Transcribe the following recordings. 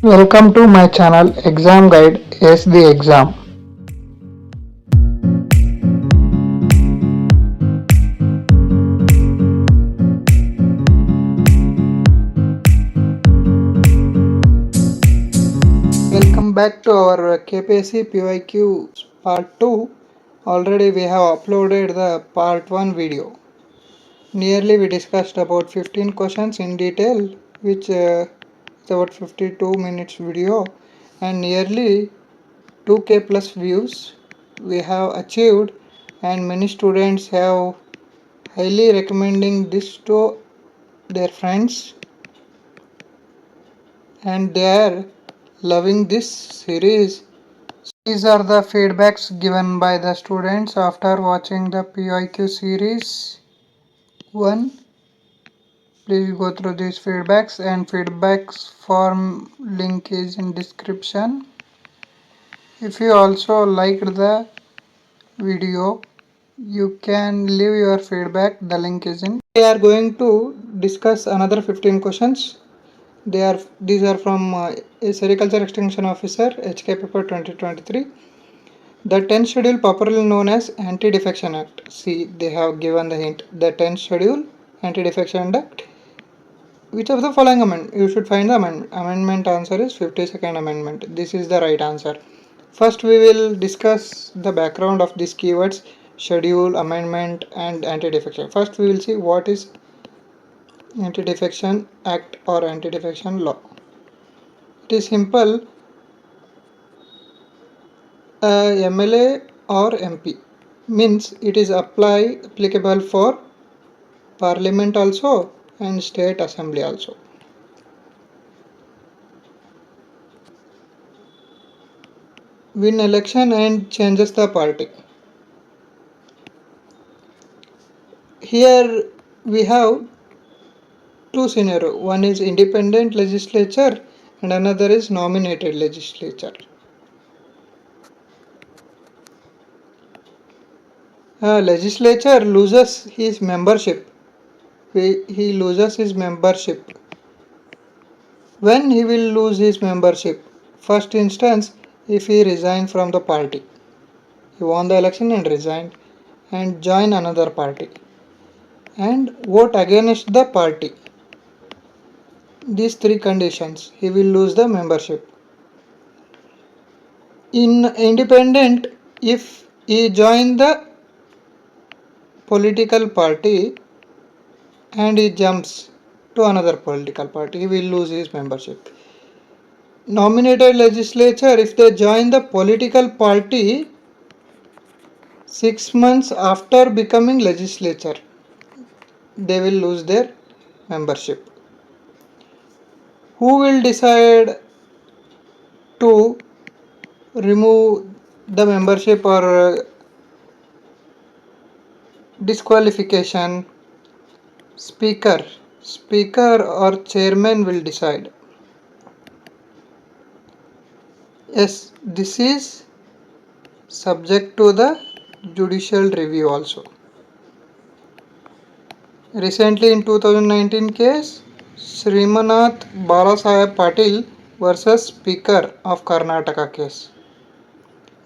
Welcome to my channel Exam Guide Ace the Exam. Welcome back to our Kpsc PYQ part 2. Already we have uploaded the part 1 video. Nearly we discussed about 15 questions in detail, which is about 52 minutes video, and nearly 2k plus views we have achieved, and many students have highly recommending this to their friends, and they are loving this series. These are the feedbacks given by the students after watching the PYQ series 1. Please go through these feedbacks, and feedbacks form link is in description. If you also liked the video, you can leave your feedback, the link is in. We are going to discuss another 15 questions. These are from a Sericulture Extension Officer HK paper 2023. The 10th schedule, popularly known as Anti-defection Act. See, they have given the hint. The 10th schedule, Anti-defection Act. Which of the following amendment? You should find the amendment. Amendment answer is 52nd amendment. This is the right answer. First, we will discuss the background of these keywords: schedule, amendment, and anti-defection. First, we will see what is Anti-defection Act or Anti-defection Law. It is simple. MLA or MP means it is applicable for Parliament also and State Assembly also. Win election and changes the party. Here we have two scenarios. One is independent legislature and another is nominated legislature. Legislature loses his membership. He loses his membership. When he will lose his membership? First instance, if he resigned from the party. He won the election and resigned and join another party and vote against the party. These three conditions, he will lose the membership. In independent, if he join the political party and he jumps to another political party, he will lose his membership. Nominated legislature, if they join the political party 6 months after becoming legislature, they will lose their membership. Who will decide to remove the membership or disqualification? Speaker or chairman will decide. Yes, this is subject to the judicial review also. Recently in 2019 case, Srimanath Balasaheb Patil versus Speaker of Karnataka case.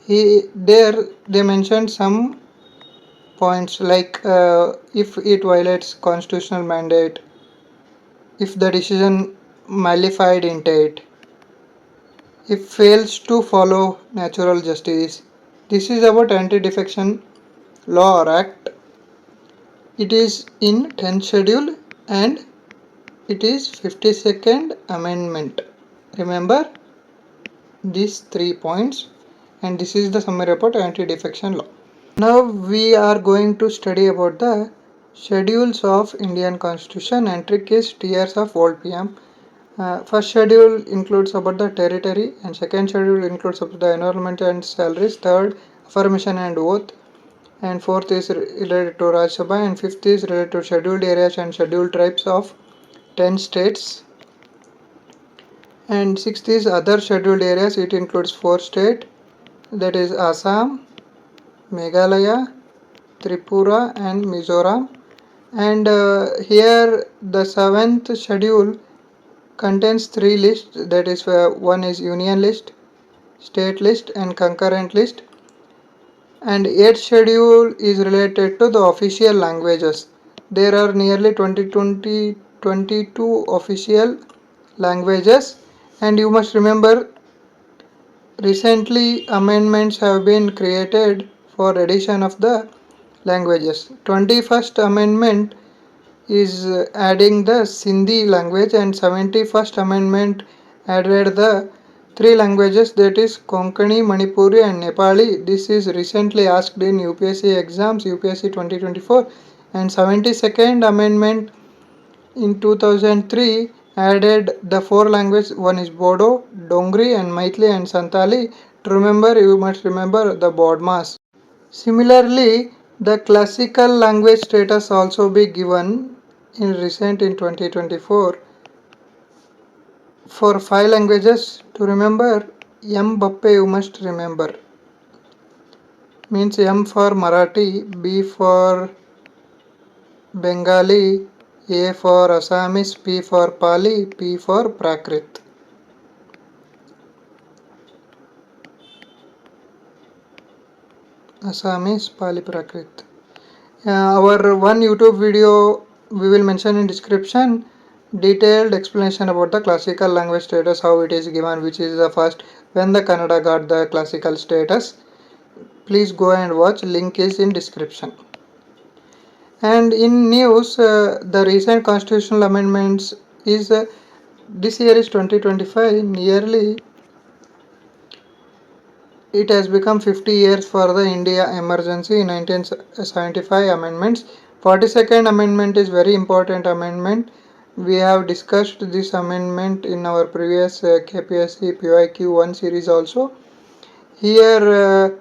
There they mentioned some points like if it violates constitutional mandate, if the decision malified intent, if fails to follow natural justice. This is about anti-defection law or act. It is in 10th schedule and it is 52nd amendment. Remember these 3 points, and this is the summary about anti-defection law. Now we are going to study about the schedules of Indian Constitution, and trick is tiers of old PM. First schedule includes about the territory, and second schedule includes about the enrollment and salaries, third affirmation and oath, and fourth is related to Raj Sabha, and fifth is related to scheduled areas and scheduled tribes of 10 states, and sixth is other scheduled areas. It includes 4 states, that is Assam, Meghalaya, Tripura and Mizoram. And here the 7th schedule contains three lists, that is one is union list, state list and concurrent list, and 8th schedule is related to the official languages. There are nearly 22 official languages, and you must remember recently amendments have been created for addition of the languages. 21st amendment is adding the Sindhi language, and 71st amendment added the three languages, that is Konkani, Manipuri and Nepali. This is recently asked in UPSC exams, UPSC 2024, and 72nd amendment in 2003 added the four languages, one is Bodo, Dongri and Maithili and Santali. To remember, you must remember the Bodmas. Similarly, the classical language status also be given in 2024 for five languages. To remember, M Bappe you must remember, means M for Marathi, B for Bengali, A for Assamese, P for Pali, P for Prakrit. Assamese, Pali, Prakrit. Our one YouTube video we will mention in description, detailed explanation about the classical language status, how it is given, which is the first, when the Kannada got the classical status. Please go and watch, link is in description. And in news, the recent constitutional amendments is this year is 2025, nearly it has become 50 years for the India emergency in 1975 amendments. 42nd amendment is very important amendment. We have discussed this amendment in our previous Kpsc PYQ 1 series also. Here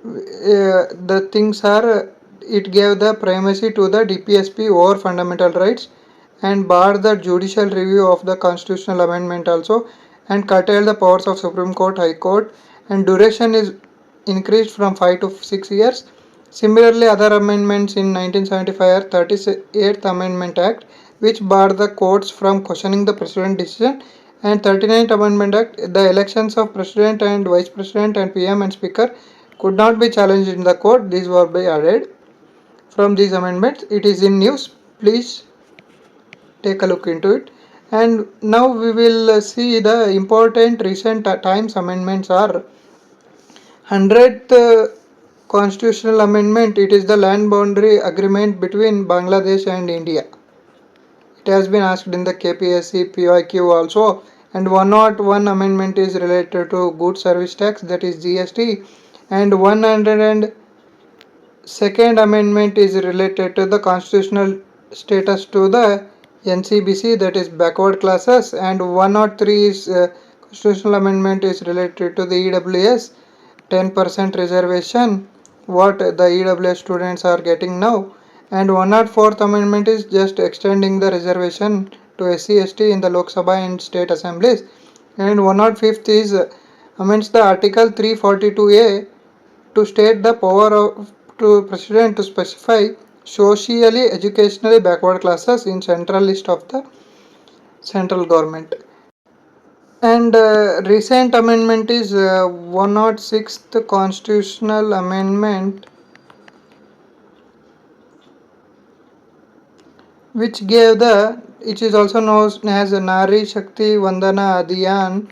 the things are, it gave the primacy to the DPSP over fundamental rights and barred the judicial review of the constitutional amendment also, and curtailed the powers of Supreme Court, High Court, and duration is increased from 5 to 6 years. Similarly, other amendments in 1975 are 38th Amendment Act, which barred the courts from questioning the president's decision, and 39th Amendment Act, the elections of president and vice president and PM and speaker could not be challenged in the court. These were be added from these amendments. It is in news. Please take a look into it. And now we will see the important recent times amendments are 100th constitutional amendment. It is the land boundary agreement between Bangladesh and India. It has been asked in the Kpsc PYQ also. And 101 amendment is related to goods service tax, that is GST, and 102nd amendment is related to the constitutional status to the NCBC, that is backward classes, and 103 is constitutional amendment is related to the EWS 10% reservation, what the EWS students are getting now, and 104th amendment is just extending the reservation to SC ST in the Lok Sabha and state assemblies, and 105th is amends the article 342A to state the power of to president to specify socially educationally backward classes in central list of the central government. And recent amendment is 106th constitutional amendment, which gave the, it is also known as Nari Shakti Vandana Adhiyan.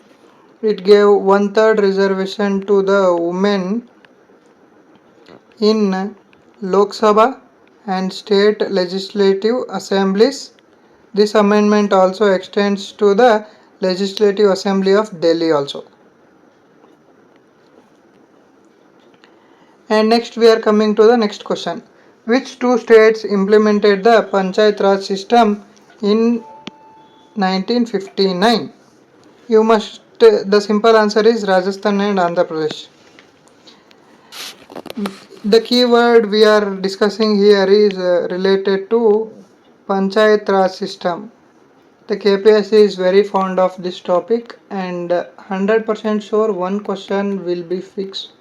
It gave 1/3 reservation to the women in Lok Sabha and state legislative assemblies. This amendment also extends to the Legislative Assembly of Delhi also. And next we are coming to the next question. Which two states implemented the Panchayati Raj system in 1959? You must, the simple answer is Rajasthan and Andhra Pradesh. The keyword we are discussing here is related to Panchayati Raj system. The Kpsc is very fond of this topic, and 100% sure one question will be fixed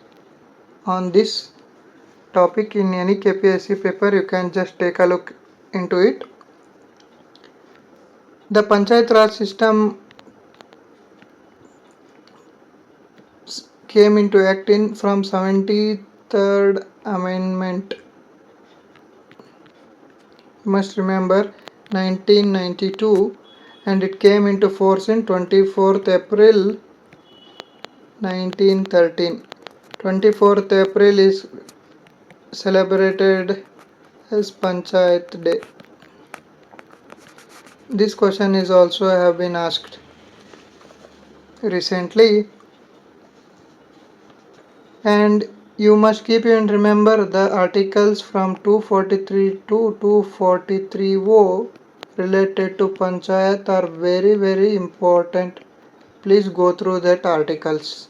on this topic in any Kpsc paper. You can just take a look into it. The Panchayati Raj system came into act in from 73rd Amendment. You must remember 1992, and it came into force in 24th April 1913. 24th April is celebrated as Panchayat Day. This question is also have been asked recently, and you must keep in remember the articles from 243 to 243O related to Panchayat are very important. Please go through that articles.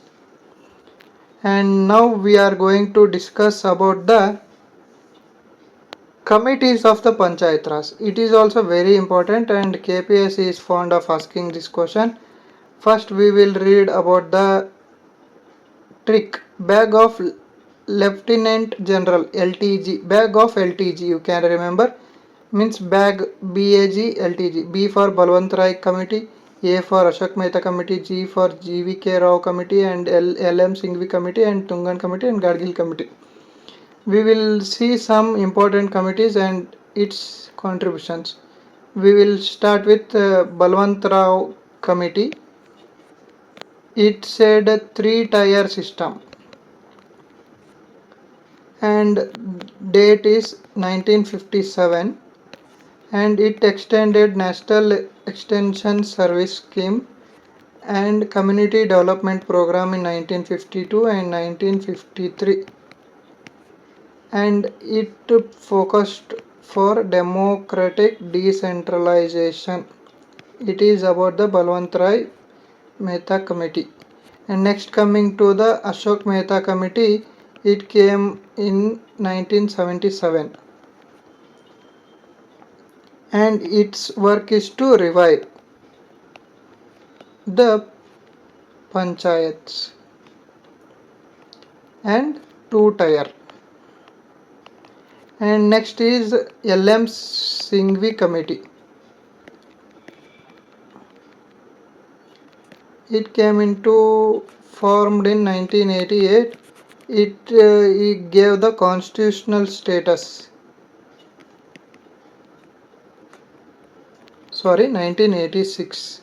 And now we are going to discuss about the committees of the Panchayat Raj. It is also very important, and Kpsc is fond of asking this question. First we will read about the trick bag of Lieutenant General LTG. Bag of LTG, you can remember, means bag BAG LTG. B for Balwant Rai Committee, A for Ashok Mehta Committee, G for GVK Rao Committee, and LM Singhvi Committee, and Tungan Committee, and Gadgil Committee. We will see some important committees and its contributions. We will start with Balwant Rao Committee. It said a 3-tier system, and date is 1957, and it extended National Extension Service Scheme and Community Development Program in 1952 and 1953, and it focused for democratic decentralization. It is about the Balwant Rai Mehta Committee. And next, coming to the Ashok Mehta Committee, it came in 1977, and its work is to revive the panchayats and 2-tier. And next is LM Singhvi Committee. It came into formed in 1988. It gave the constitutional status. 1986.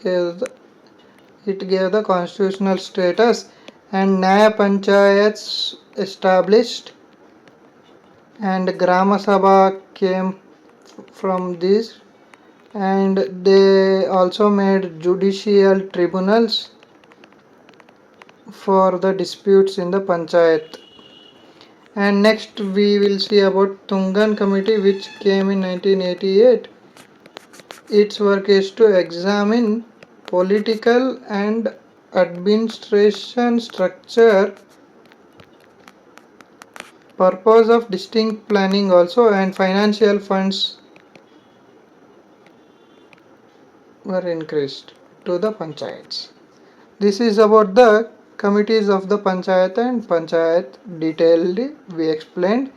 It gave the constitutional status, and Nyaya Panchayats established, and Grama Sabha came from this, and they also made judicial tribunals for the disputes in the panchayat. And next we will see about Tungan Committee, which came in 1988. Its work is to examine political and administration structure, purpose of distinct planning also, and financial funds were increased to the panchayats. This is about the committees of the panchayat, and panchayat detailed we explained.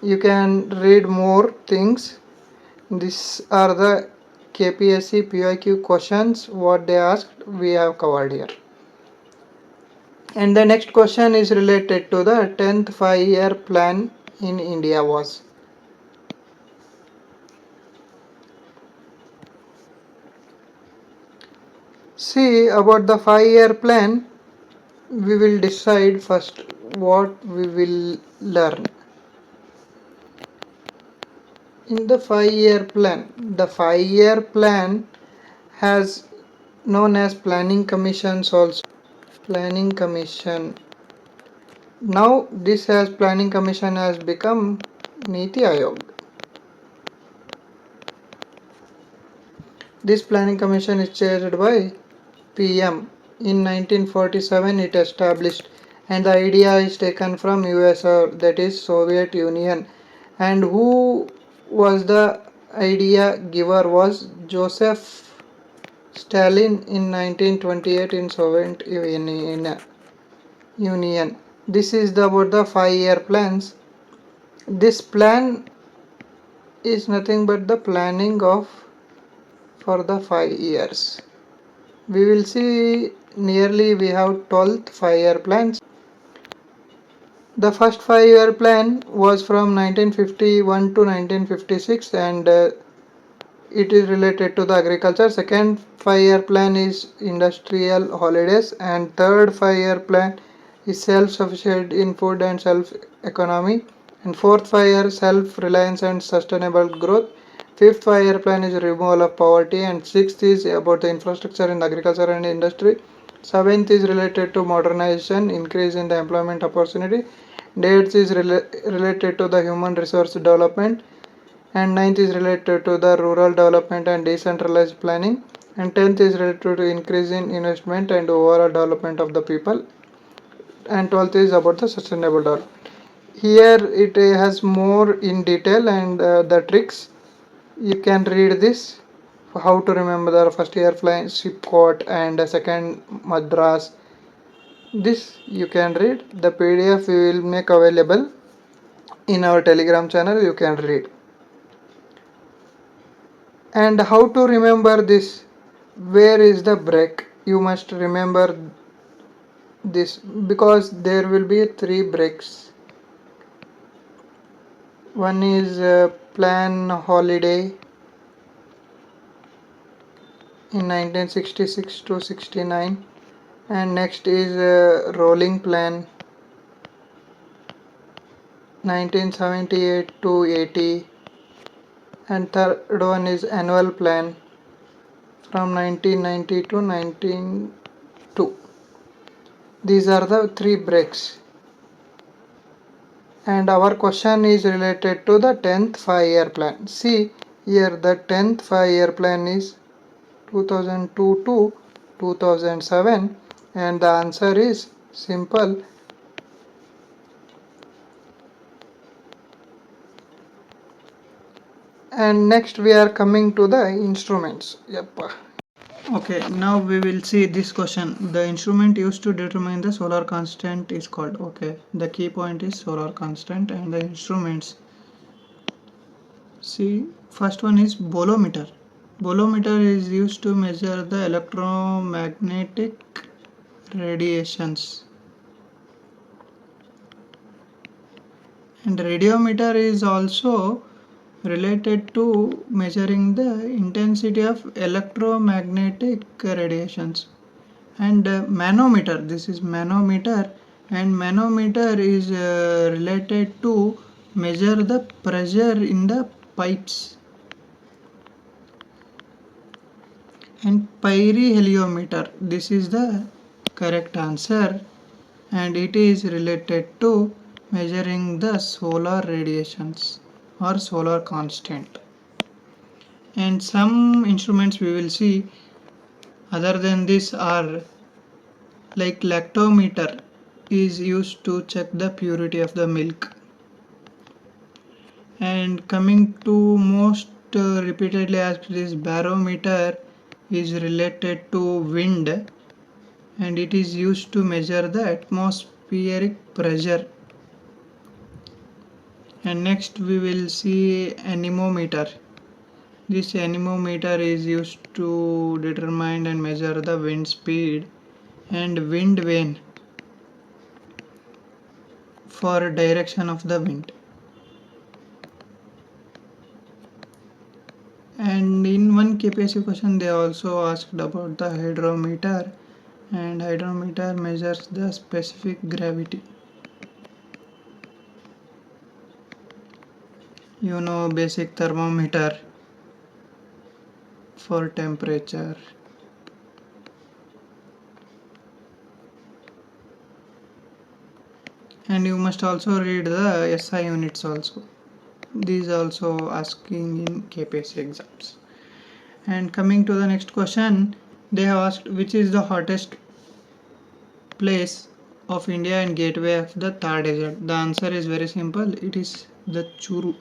You can read more things. These are the Kpsc PIQ questions. What they asked we have covered here. And the next question is related to the 10th 5-year plan in India was. See, about the 5-year plan, we will decide first what we will learn. In the 5-year plan, the 5-year plan has known as planning commissions also. Planning commission. Now this has planning commission has become Niti Ayog. This planning commission is chaired by PM. In 1947 it established, and the idea is taken from USSR, that is Soviet Union. And who was the idea giver was Joseph Stalin in 1928 in Soviet Union. This is about the 5-year plans. This plan is nothing but the planning of for the 5 years. We will see nearly we have 12th 5-year plans. The first 5-year plan was from 1951 to 1956 and it is related to the agriculture. Second 5-year plan is industrial holidays and third 5-year plan is self-sufficient in food and self-economy and fourth 5-year self-reliance and sustainable growth. Fifth 5-year plan is removal of poverty and sixth is about the infrastructure in agriculture and industry. Seventh is related to modernization, increase in the employment opportunity. Eighth is related to the human resource development and ninth is related to the rural development and decentralized planning and 10th is related to increase in investment and overall development of the people and 12th is about the sustainable development. Here it has more in detail and the tricks you can read this, how to remember the first year flying Sipcot and second Madras. This you can read. The PDF we will make available in our Telegram channel, you can read. And how to remember this? Where is the break? You must remember this because there will be 3 breaks. One is plan holiday in 1966 to 69 and next is rolling plan 1978 to 80 and third one is annual plan from 1990 to 1902. These are the 3 breaks. And our question is related to the 10th 5-year plan. See here the 10th 5-year plan is 2002 to 2007 and the answer is simple. And next we are coming to the instruments. Yep. Okay, now we will see this question. The instrument used to determine the solar constant is called. Okay, the key point is solar constant and the instruments. See, first one is bolometer. Bolometer is used to measure the electromagnetic radiations. And radiometer is also related to measuring the intensity of electromagnetic radiations. And manometer, this is manometer and manometer is related to measure the pressure in the pipes. And periheliometer, this is the correct answer and it is related to measuring the solar radiations or solar constant. And some instruments we will see other than this are like lactometer is used to check the purity of the milk. And coming to most repeatedly asked, this barometer is related to wind and it is used to measure the atmospheric pressure. And next we will see anemometer. This anemometer is used to determine and measure the wind speed and wind vane for direction of the wind. And in one Kpsc question they also asked about the hydrometer and hydrometer measures the specific gravity. You know basic thermometer for temperature. And you must also read the SI units also. These also asking in Kpsc exams. And coming to the next question, they have asked which is the hottest place of India and gateway of the Thar desert. The answer is very simple. It is the Churu.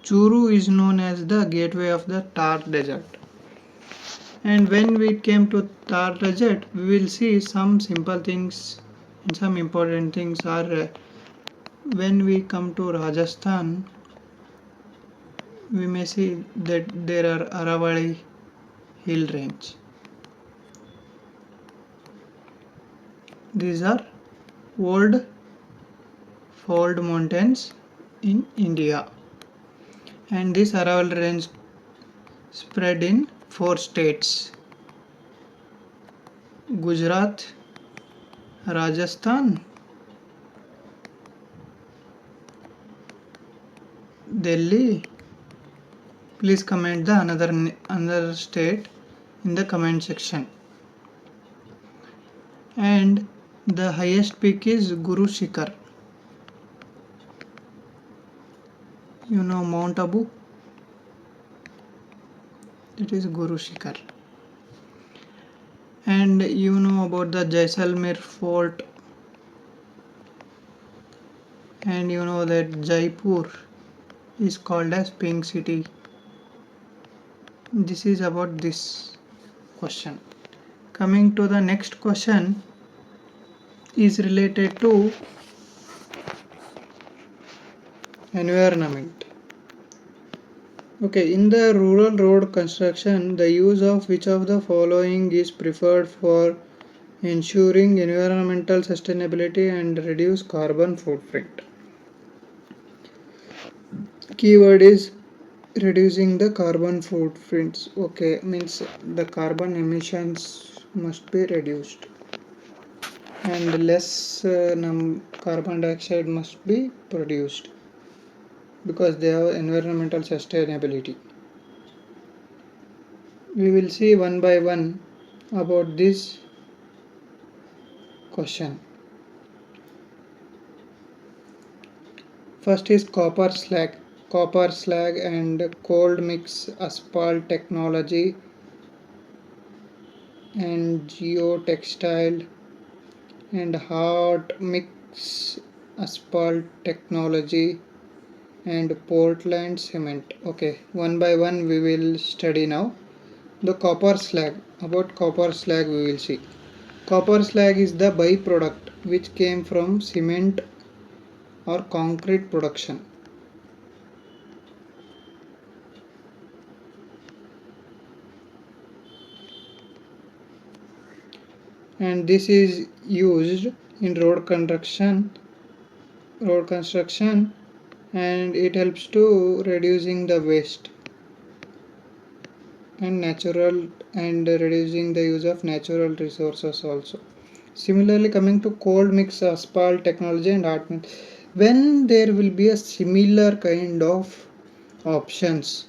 Churu is known as the gateway of the Thar desert. And when we came to Thar desert, we will see some simple things and some important things are when we come to Rajasthan, we may see that there are Aravalli hill range. These are old fold mountains in India, and this Aravalli range spread in 4 states: Gujarat, Rajasthan, Delhi. Please comment the another state in the comment section. And the highest peak is Guru Shikhar. You know Mount Abu? It is Guru Shikhar. And you know about the Jaisalmer fort, and you know that Jaipur is called as Pink City. This is about this question. Coming to the next question is related to environment. Okay, in the rural road construction, the use of which of the following is preferred for ensuring environmental sustainability and reduce carbon footprint? Keyword is reducing the carbon footprints. Okay, means the carbon emissions must be reduced, and less carbon dioxide must be produced because they have environmental sustainability. We will see one by one about this question. First is copper slag and cold mix asphalt technology and geotextile and hot mix asphalt technology and Portland cement. Okay, one by one we will study now. The copper slag. About copper slag we will see. Copper slag is the byproduct which came from cement or concrete production. And this is used in road construction, and it helps to reducing the waste and reducing the use of natural resources also. Similarly, coming to cold mix asphalt technology and hot mix, when there will be a similar kind of options,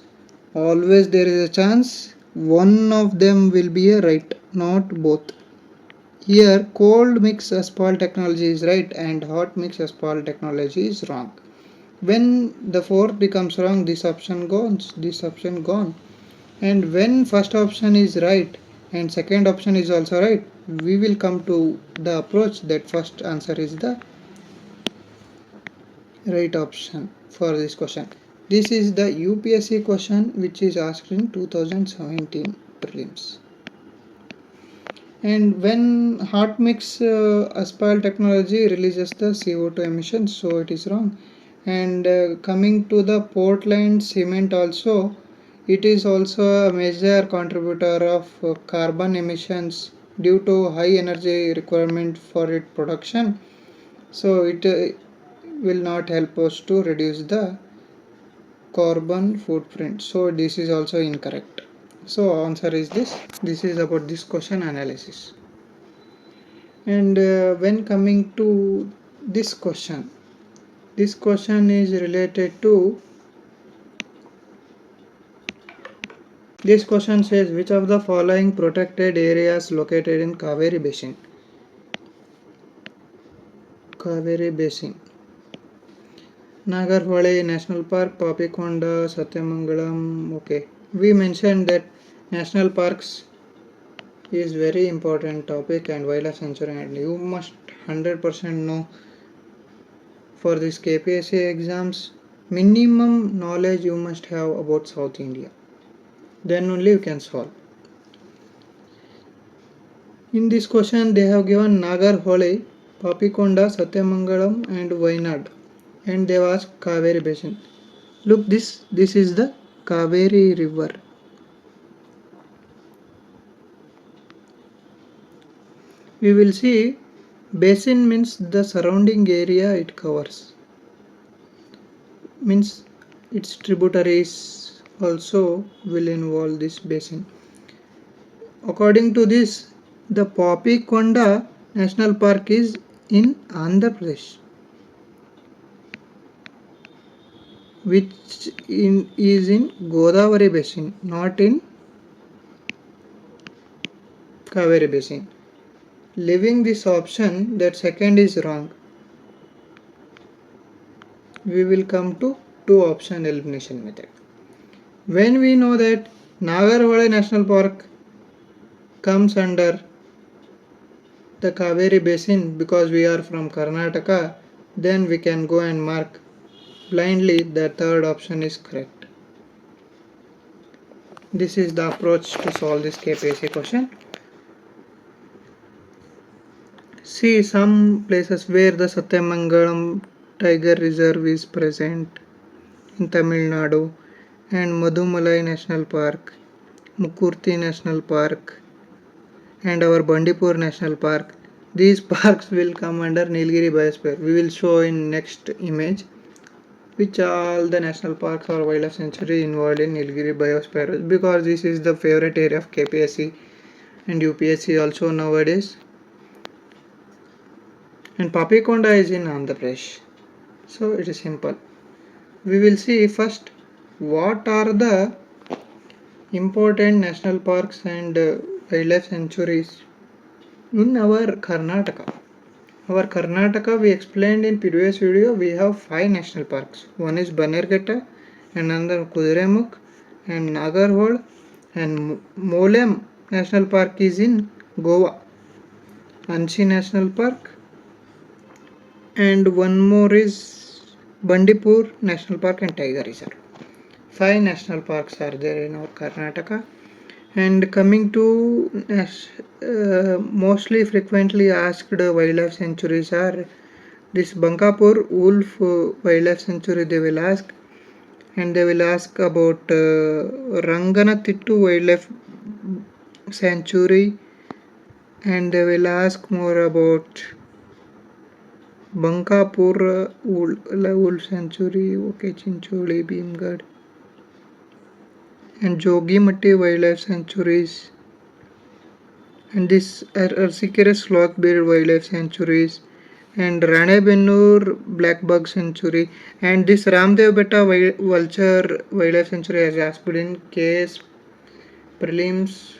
always there is a chance one of them will be a right, not both. Here cold mix asphalt technology is right and hot mix asphalt technology is wrong. When the fourth becomes wrong, this option gone. And when first option is right and second option is also right, we will come to the approach that first answer is the right option for this question. This is the UPSC question which is asked in 2017 prelims. And when hot mix asphalt technology releases the CO2 emissions, so it is wrong. And coming to the Portland cement also, it is also a major contributor of carbon emissions due to high energy requirement for its production. So it will not help us to reduce the carbon footprint. So this is also incorrect. So answer is this. This is about this question analysis. And when coming to this question is related to, this question says which of the following protected areas located in Kaveri Basin? Nagarhole National Park, Papikonda, Satyamangalam. Okay, we mentioned that national parks is very important topic and wildlife sanctuary, and you must 100% know for this Kpsc exams. Minimum knowledge you must have about South India, then only you can solve. In this question they have given Nagarhole, Papikonda, Satyamangalam and Wayanad, and they have asked Kaveri Basin. Look, this is the Kaveri river. We will see Basin means the surrounding area it covers. Means its tributaries also will involve this basin. According to this, the Papikonda National Park is in Andhra Pradesh, which is in Godavari Basin, not in Kaveri Basin. Leaving this option, that second is wrong. We will come to two option elimination method. When we know that Nagarhole National Park comes under the Kaveri Basin because we are from Karnataka, then we can go and mark blindly the third option is correct. This is the approach to solve this Kpsc question. See some places where the Satyamangalam Tiger Reserve is present in Tamil Nadu, and Madumalai National Park, Mukurti National Park, and our Bandipur National Park. These parks will come under Nilgiri Biosphere. We will show in next image which all the national parks or wildlife sanctuary involved in Nilgiri Biosphere, because this is the favorite area of Kpsc and UPSC also nowadays. And Papikonda is in Andhra Pradesh. So it is simple. We will see first what are the important national parks and wildlife sanctuaries in our Karnataka. Our Karnataka, we explained in previous video, we have 5 national parks. One is Banerghetta, another Kudremukh, and Nagarhole, and Molem National Park is in Goa, Anchi National Park, and one more is Bandipur National Park and Tiger Reserve. 5 national parks are there in our Karnataka. And coming to mostly frequently asked wildlife sanctuaries are this Bankapur Wolf Wildlife Sanctuary they will ask, and they will ask about Ranganatittu Wildlife Sanctuary, and they will ask more about Bankapur Wolf Sanctuary, okay, Chincholi, Bhimgad, and Jogimatti Wildlife Sanctuaries, and this Arsikere Slothbeard Wildlife Sanctuaries, and Ranebennur Blackbug Sanctuary, and this Ramdev Betta Vulture Wildlife Sanctuary has asked in case prelims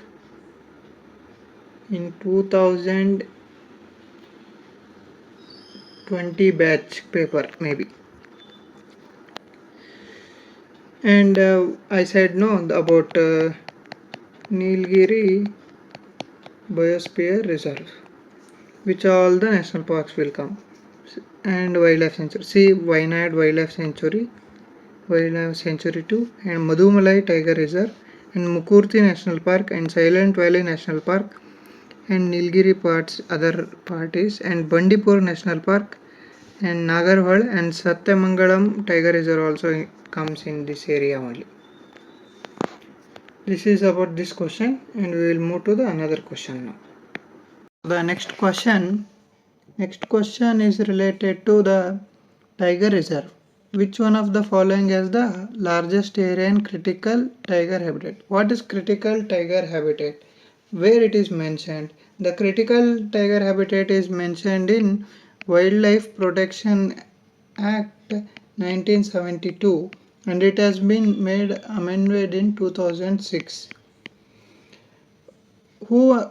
in 2020 batch paper maybe. And I said no about Nilgiri Biosphere Reserve, which all the national parks will come, and wildlife sanctuary. See Wayanad Wildlife Sanctuary, Wildlife Sanctuary 2, and Madumalai Tiger Reserve, and Mukurti National Park, and Silent Valley National Park, and Nilgiri parts, other parties, and Bandipur National Park, and Nagarhole, and Satyamangalam Tiger Reserve also comes in this area only. This is about this question, and we will move to the another question now. The next question is related to the Tiger Reserve. Which one of the following has the largest area in critical tiger habitat? What is critical tiger habitat? Where it is mentioned? The critical tiger habitat is mentioned in Wildlife Protection Act 1972, and it has been made amended in 2006. Who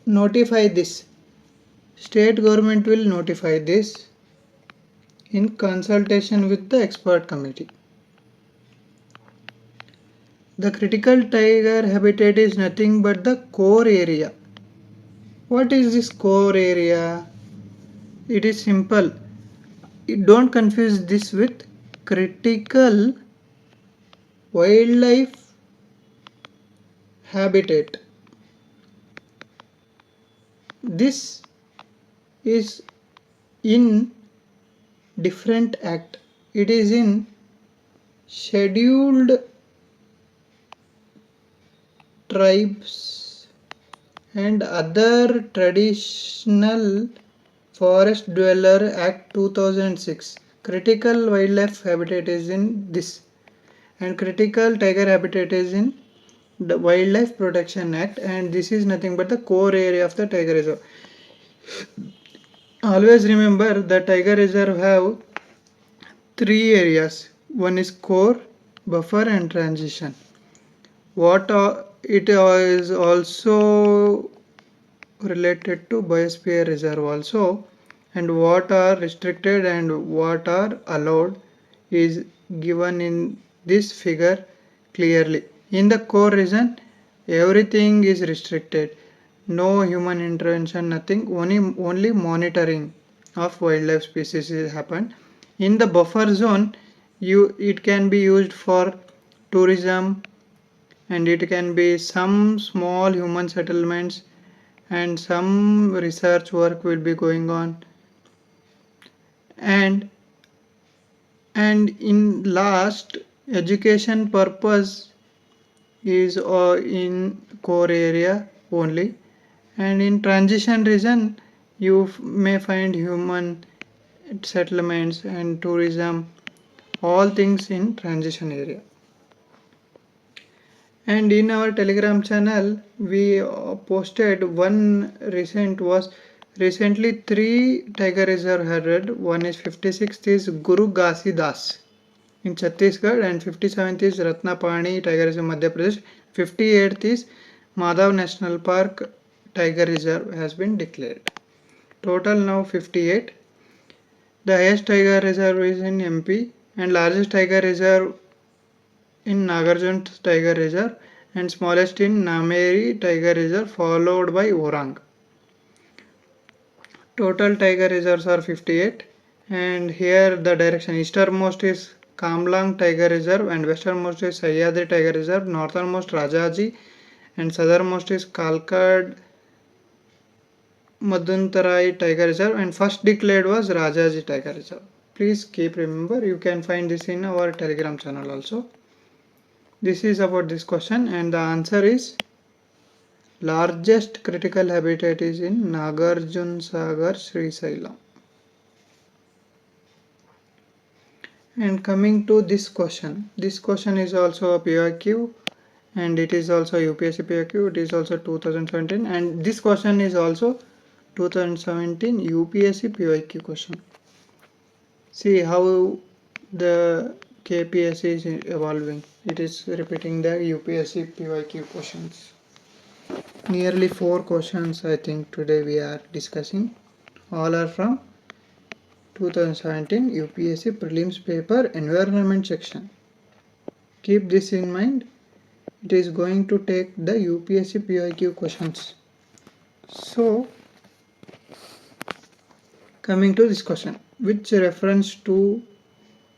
notify this? State government will notify this in consultation with the expert committee. The critical tiger habitat is nothing but the core area. What is this core area? It is simple. Don't confuse this with critical wildlife habitat. This is in different act. It is in Scheduled Tribes and other traditional forest dweller act 2006. Critical wildlife habitat is in this, and critical tiger habitat is in the wildlife protection act, and this is nothing but the core area of the tiger reserve. Always remember the tiger reserve have three areas. One is core, buffer and transition. It is also related to biosphere reserve also, and what are restricted and what are allowed is given in this figure clearly. In the core region everything is restricted, no human intervention, nothing, only monitoring of wildlife species is happened. In the buffer zone it can be used for tourism, and it can be some small human settlements, and some research work will be going on, and in last education purpose is in core area only, and in transition region you may find human settlements and tourism, all things in transition area. And in our telegram channel we posted one recently three tiger reserve added. One is 56th is Guru Ghasidas in Chhattisgarh, and 57th is Ratnapani Tiger Reserve Madhya Pradesh. 58th is Madhav National Park Tiger Reserve has been declared. Total now 58. The highest tiger reserve is in MP, and largest tiger reserve in Nagarjun Tiger Reserve, and smallest in Nameri Tiger Reserve, followed by Orang. Total tiger reserves are 58, and here the direction easternmost is Kamlang Tiger Reserve, and westernmost is Sahyadri Tiger Reserve, northernmost Rajaji, and southernmost is Kalkad Maduntarai Tiger Reserve, and first declared was Rajaji Tiger Reserve. Please keep remember, you can find this in our telegram channel also. This is about this question, and the answer is largest critical habitat is in Nagarjun Sagar Srisailam. And coming to this question is also a PYQ, and it is also UPSC PYQ, it is also 2017, and this question is also 2017 UPSC PYQ question. See how the Kpsc is evolving, it is repeating the UPSC PYQ questions. Nearly 4 questions I think today we are discussing, all are from 2017 UPSC prelims paper environment section. Keep this in mind, it is going to take the UPSC PYQ questions. So coming to this question, which reference to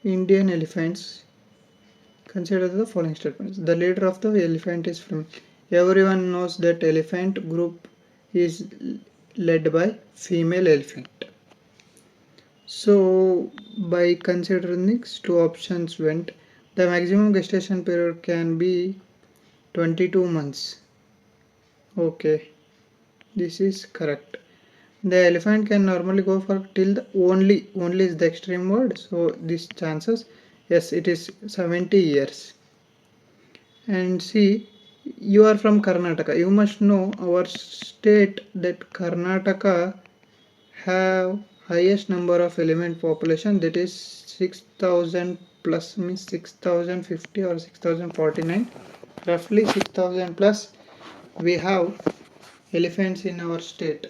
Indian elephants consider the following statements. The leader of the elephant is female. Everyone knows that elephant group is led by female elephant. So by considering these two options went, the maximum gestation period can be 22 months. Okay, this is correct. The elephant can normally go for till the only is the extreme word, so these chances, yes, it is 70 years. And see, you are from Karnataka, you must know our state that Karnataka have highest number of elephant population, that is 6000 plus, means 6050 or 6049, roughly 6000 plus we have elephants in our state.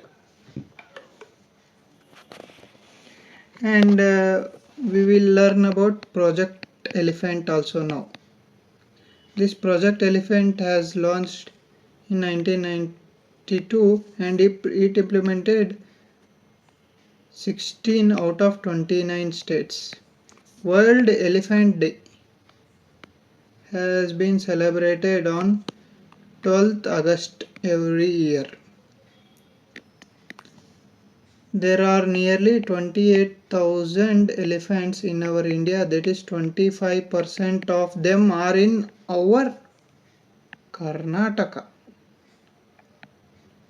And we will learn about Project Elephant also now. This Project Elephant has launched in 1992, and it implemented 16 out of 29 states. World Elephant Day has been celebrated on 12th August every year. There are nearly 28,000 elephants in our India, that is 25% of them are in our Karnataka.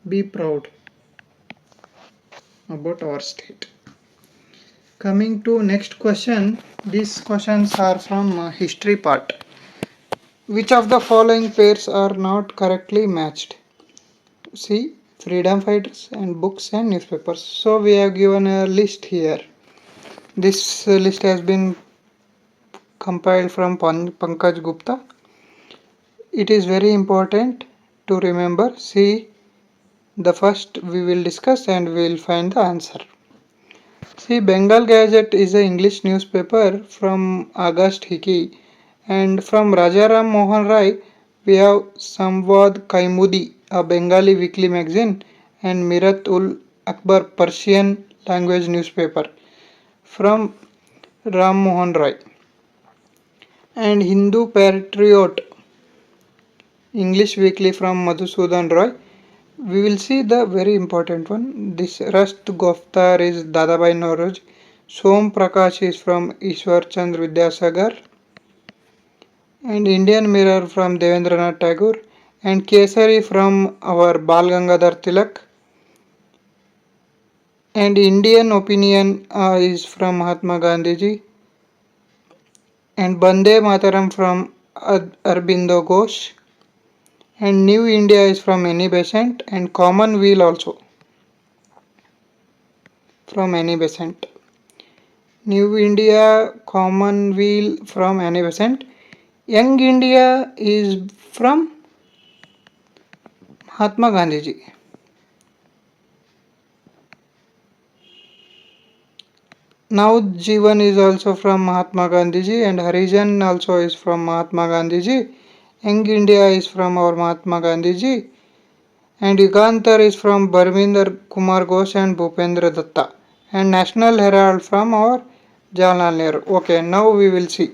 Be proud about our state. Coming to next question, these questions are from history part. Which of the following pairs are not correctly matched? See, freedom fighters and books and newspapers. So we have given a list here. This list has been compiled from Pankaj Gupta. It is very important to remember. See, the first we will discuss and we will find the answer. See, Bengal Gazette is an English newspaper from August Hickey, and from Rajaram Mohan Rai we have Samvad Kaimudi, a Bengali weekly magazine, and Mirat ul Akbar Persian language newspaper from Ram Mohan Rai, and Hindu Patriot English weekly from Madhusudan Roy. We will see the very important one. This Rust Goftar is Dadabhai Naoroji. Som Prakash is from Ishwar Chandra Vidyasagar, and Indian Mirror from Devendranath Tagore, and Kesari from our Bal Gangadhar Tilak, and Indian Opinion is from Mahatma Gandhiji, and Bande Mataram from Arbindo Ghosh, and New India is from Annie Besant, and Commonweal also from Annie Besant. New India, Commonweal from Annie Besant. Young India is from Mahatma Gandhiji. Now Jivan is also from Mahatma Gandhiji, and Harijan also is from Mahatma Gandhiji. Young India is from our Mahatma Gandhiji, and Yugantar is from Barminder Kumar Ghosh and Bhupendra Datta, and National Herald from our Jawaharlal Nehru. Okay, now we will see.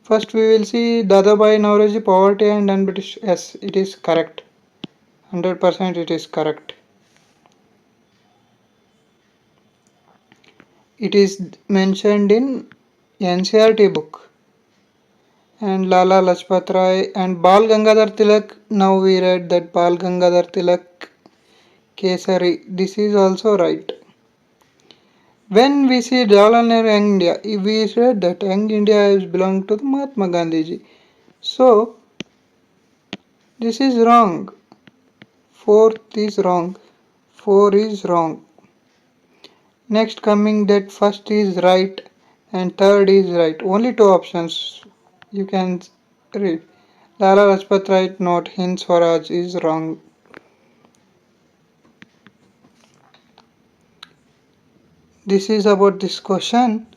First we will see Dadabhai Naoroji, poverty and un-British. Yes, it is correct. 100% it is correct. It is mentioned in NCERT book. And Lala Lajpat Rai and Bal Gangadhar Tilak. Now we read that Bal Gangadhar Tilak Kesari. This is also right. When we see Jawaharlal Nehru Young India, we said that Young India is belong to Mahatma Gandhiji. So this is wrong. Fourth is wrong. 4 is wrong. Next coming that first is right and third is right. Only 2 options you can read. Lala Lajpat Rai, not Hind Swaraj is wrong. This is about this question.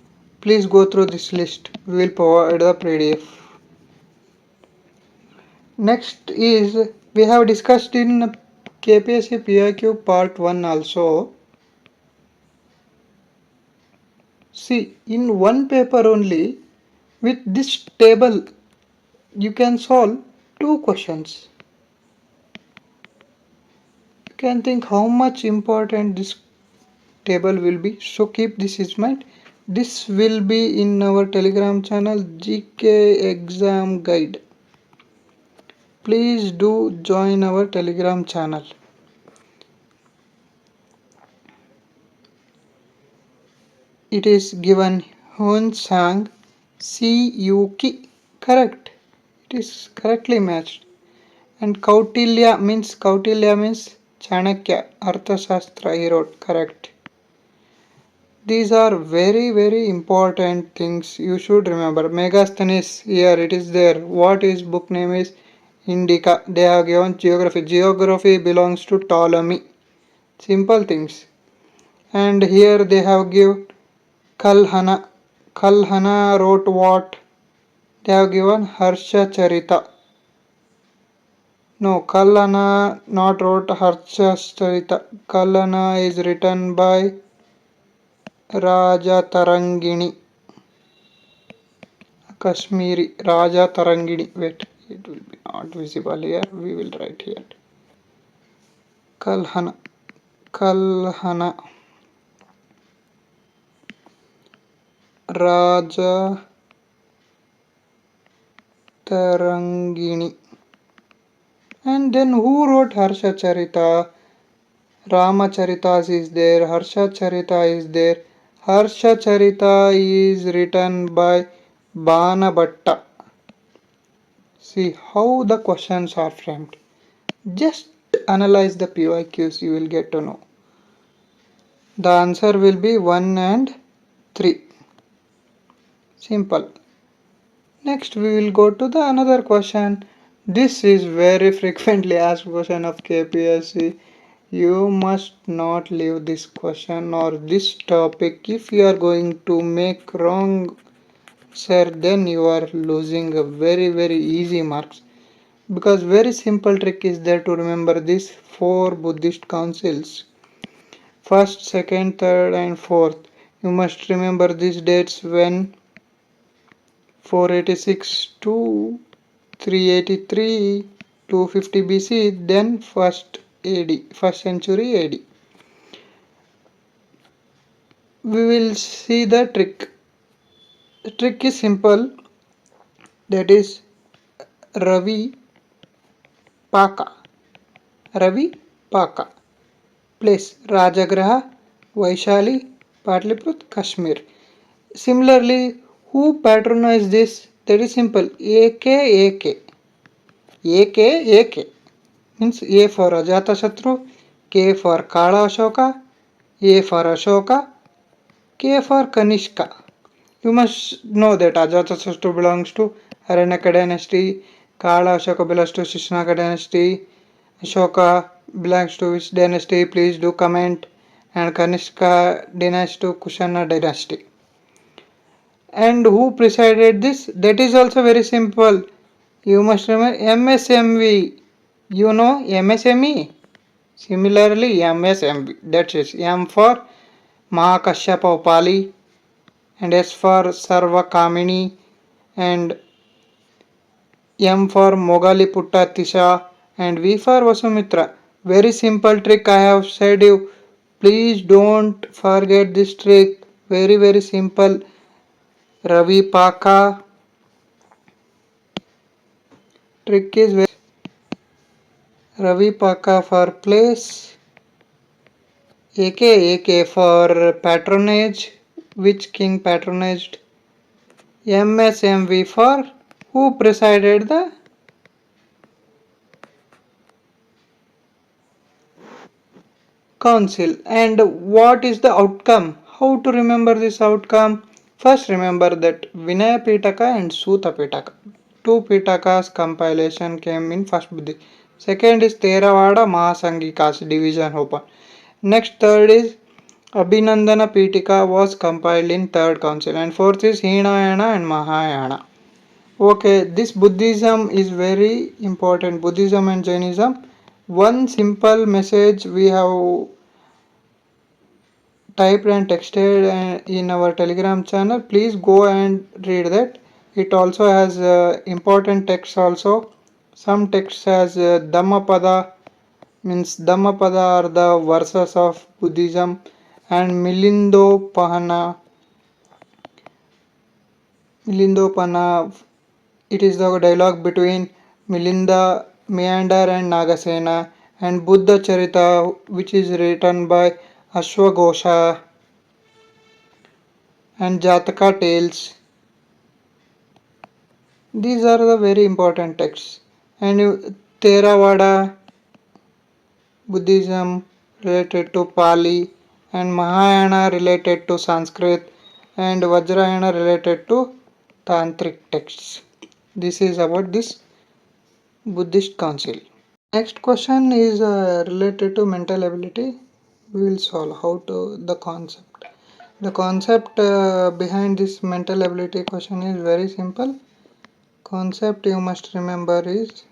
Please go through this list. We will provide the PDF. Next is we have discussed in Kpsc PIQ part 1 also. See, in one paper only with this table you can solve 2 questions. You can think how much important this table will be. So keep this in mind. This will be in our Telegram channel GK Exam Guide. Please do join our Telegram channel. It is given Hun Sang Siyuki. Correct. It is correctly matched. And Kautilya means Chanakya, Arthashastra he wrote. Correct. These are very important things you should remember. Megasthenes, here it is there. What is book name is Indica. They have given geography. Geography belongs to Ptolemy. Simple things. And here they have given Kalhana. Kalhana wrote what? They have given Harsha Charita. No, Kalhana not wrote Harsha Charita. Kalhana is written by Raja Tarangini. Kashmiri Raja Tarangini. Wait, it will be not visible here. We will write here. Kalhana. Kalhana. Raja Tarangini. And then who wrote Harsha Charita? Ramacharitas is there, Harsha Charita is there. Harsha Charita is written by Banabhatta. See how the questions are framed. Just analyze the PYQs, you will get to know. The answer will be 1 and 3. Simple. Next we will go to the another question. This is very frequently asked question of Kpsc. You must not leave this question or this topic. If you are going to make wrong sir, then you are losing a very easy marks. Because very simple trick is there to remember these 4 Buddhist councils. First, second, third and fourth. You must remember these dates when 486 to 383 250 BC, then first AD, first century AD. We will see the trick. The trick is simple, that is Ravi Paka. Ravi Paka. Place Rajagraha, Vaishali, Patliputra, Kashmir. Similarly, who patronized this? That is simple. AK. AK means A for Ajatashatru, K for Kala Ashoka, A for Ashoka, K for Kanishka. You must know that Ajatashatru belongs to Aranyaka dynasty, Kala Ashoka belongs to Shishnaka dynasty, Ashoka belongs to which dynasty? Please do comment. And Kanishka belongs to Kushana dynasty. And who presided this? That is also very simple. You must remember MSMV. You know MSME? Similarly, MSMV. That is M for Mahakashyapa Upali, and S for Sarvakamini, and M for Mogaliputta Tisha, and V for Vasumitra. Very simple trick I have said you. Please don't forget this trick. Very simple. Ravi Paka trick is very Ravi Paka for place, AK for patronage, which king patronized, MSMV for who presided the council. And what is the outcome? How to remember this outcome? First remember that Vinaya Pitaka and Suta Pitaka. Two Pitakas compilation came in first Buddhist. Second is Theravada Mahasanghikas division open. Next third is Abhinandana Pitika was compiled in third council, and fourth is Hinayana and Mahayana. Okay, this Buddhism is very important. Buddhism and Jainism. One simple message we have typed and texted in our Telegram channel. Please go and read that. It also has important texts also. Some texts has Dhammapada, means Dhammapada are the verses of Buddhism, and Milindopana, it is the dialogue between Milinda, Meander and Nagasena, and Buddha Charita, which is written by Ashwagosha, and Jataka tales. These are the very important texts. And Theravada Buddhism related to Pali, and Mahayana related to Sanskrit, and Vajrayana related to Tantric texts. This is about this Buddhist council. Next question is related to mental ability. We will solve how to the concept. The concept behind this mental ability question is very simple. Concept you must remember is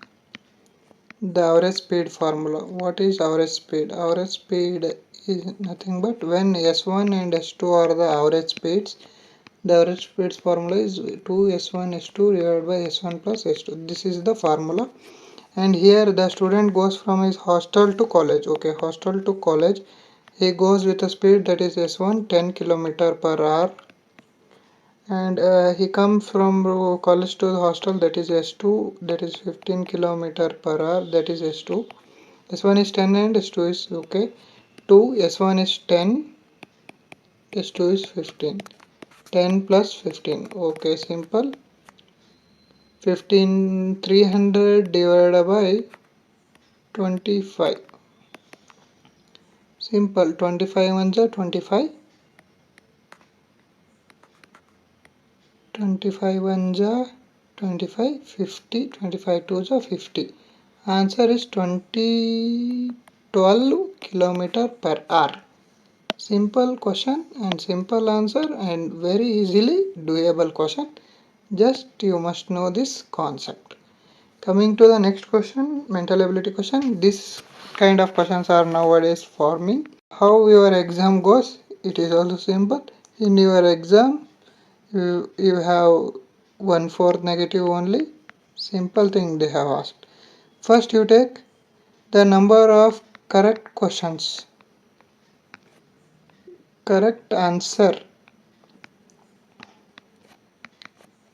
the average speed formula. What is average speed? Average speed is nothing but when S1 and S2 are the average speeds, the average speeds formula is 2S1 S2 divided by S1 plus S2. This is the formula. And here the student goes from his hostel to college. Okay, hostel to college. He goes with a speed that is S1 10 km per hour. and he comes from college to the hostel, that is S2, that is 15 kilometer per hour, that is S2. S1 is 10 and S2 is okay. 2, S1 is 10, S2 is 15. 10 plus 15, okay, simple. 300 divided by 25. Simple, 25 ones are 25. 25 ones are 25, 50, 25 twos are 50. Answer is 12 kilometer per hour. Simple question and simple answer and very easily doable question. Just you must know this concept. Coming to the next question, mental ability question. This kind of questions are nowadays forming. How your exam goes? It is also simple. In your exam, you have 1/4 negative only. Simple thing they have asked. First, you take the number of correct questions. Correct answer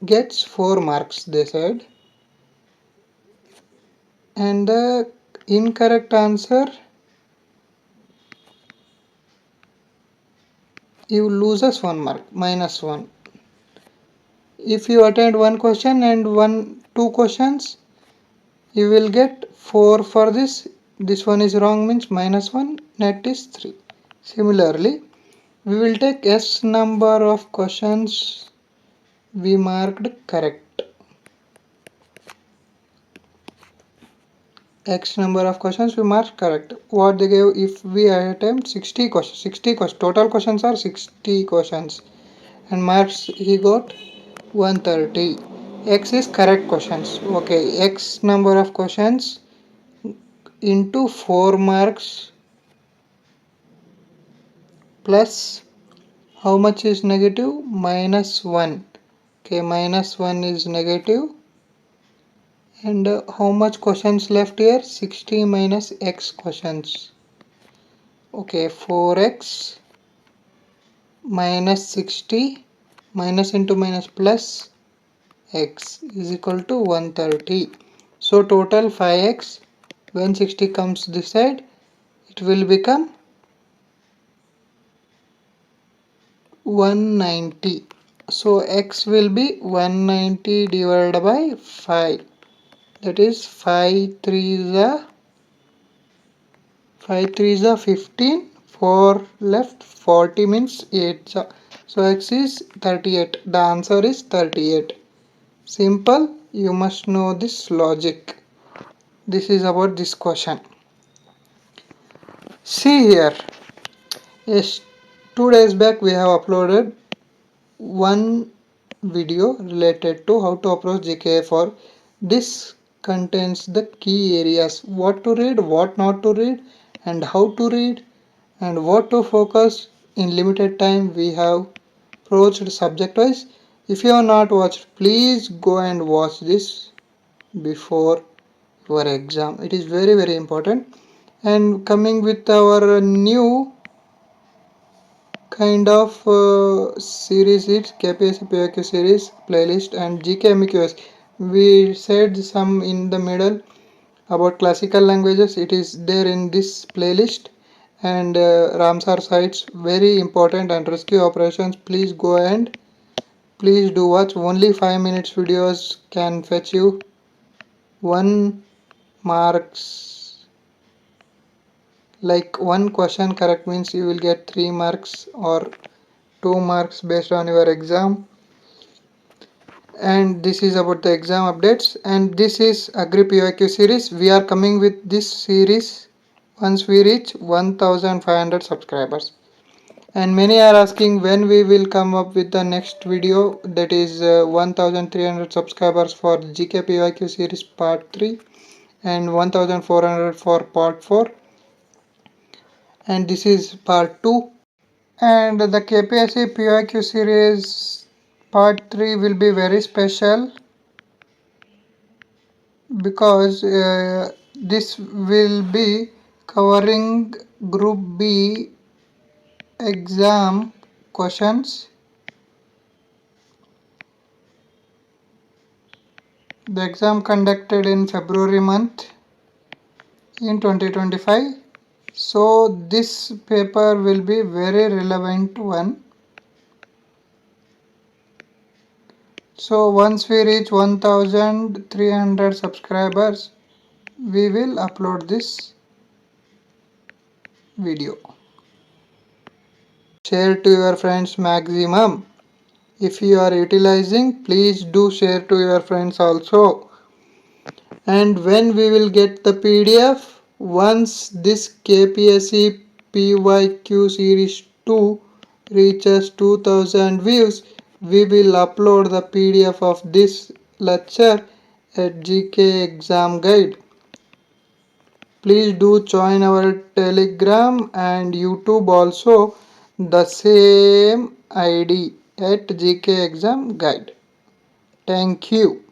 gets 4 marks, they said. And the incorrect answer, you loses 1 mark, -1. If you attend one question and two questions, you will get 4 for this. This one is wrong means -1, net is 3. Similarly, we will take S number of questions we marked correct. X number of questions we marked correct. What they gave, if we attempt 60 questions, total questions are 60 questions and marks he got 130. X is correct questions. Okay, X number of questions into 4 marks plus how much is negative? -1. Okay, -1 is negative. And how much questions left here? 60 minus X questions. Okay, 4X minus 60 minus into minus plus X is equal to 130. So total 5X. When 60 comes this side, it will become 190. So X will be 190 divided by 5. That is 5 3s are 15. 4 left, 40 means 8. So X is 38. The answer is 38. Simple. You must know this logic. This is about this question. See here. Yes, 2 days back we have uploaded one video related to how to approach GK for. This contains the key areas, what to read, what not to read, and how to read, and what to focus. In limited time we have approached subject wise. If you have not watched, please go and watch this before your exam. It is very very important. And coming with our new kind of series, it's Kpsc POQ series playlist and GK MEQs. We said some in the middle about classical languages. It is there in this playlist. And Ramsar sites, very important, and rescue operations. Please go and please do watch. Only 5 minutes videos can fetch you 1 marks. Like one question correct means you will get 3 marks or 2 marks based on your exam. And this is about the exam updates, and this is Agri PYQ series. We are coming with this series once we reach 1500 subscribers. And many are asking when we will come up with the next video, that is 1300 subscribers for GK PYQ series part 3 and 1400 for part 4, and this is part 2. And the Kpsc PYQ series part 3 will be very special because this will be covering group B exam questions The exam conducted in February month in 2025. So this paper will be very relevant one. So once we reach 1300 subscribers, we will upload this video. Share to your friends maximum. If you are utilizing, please do share to your friends also. And when we will get the PDF, once this Kpsc PYQ series 2 reaches 2000 views, we will upload the PDF of this lecture at GK exam guide. Please do join our Telegram and YouTube also, the same ID at GK exam guide. Thank you.